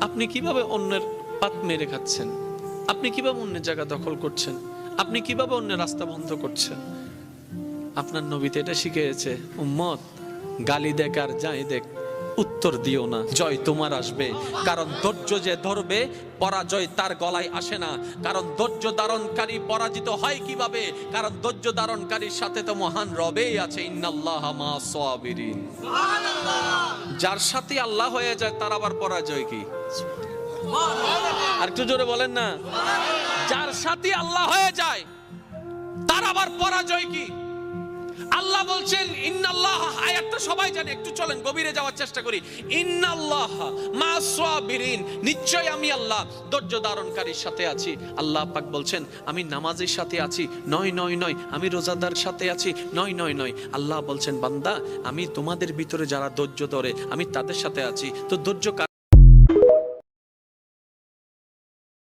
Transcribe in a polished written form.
আপনি কিভাবে অন্যের পাত মেরে খাচ্ছেন? আপনি কিভাবে অন্যের জায়গা দখল করছেন? আপনি কিভাবে অন্যের রাস্তা বন্ধ করছেন? আপনার নবীতে এটা শিখিয়েছে, উম্মত গালি দেখ আর যাই দেখ, উত্তর দিও না, জয় তোমার আসবে। কারণ ধৈর্য যে ধরবে, পরাজয় তার গলায় আসে না। কারণ ধৈর্য ধারণকারী পরাজিত হয় কিভাবে? কারণ ধৈর্য ধারণকারীর সাথে তো মহান রবেই আছে, ইন্নাল্লাহা মা'আস সাবিরিন। যার সাথে আল্লাহ হয়ে যায় তার আবার পরাজয় কি? আর একটু জোরে বলেন না। যার সাথে আল্লাহ হয়ে যায় তার আবার পরাজয় কি? আল্লাহ বলছেন ইন্নাল্লাহ, আয়াতটা সবাই জানে, একটু চলেন গভীরে যাওয়ার চেষ্টা করি। ইন্নাল্লাহ মা'আস সাবিরিন, নিশ্চয় আমি আল্লাহ ধৈর্য ধারণকারীর সাথে আছি। আল্লাহ পাক বলছেন আমি নামাজের সাথে আছি, নয় নয় নয়, আমি রোজাদার সাথে আছি, নয় নয় নয়। আল্লাহ বলছেন বান্দা, আমি তোমাদের ভিতরে যারা ধৈর্য ধরে আমি তাদের সাথে আছি। তো ধৈর্য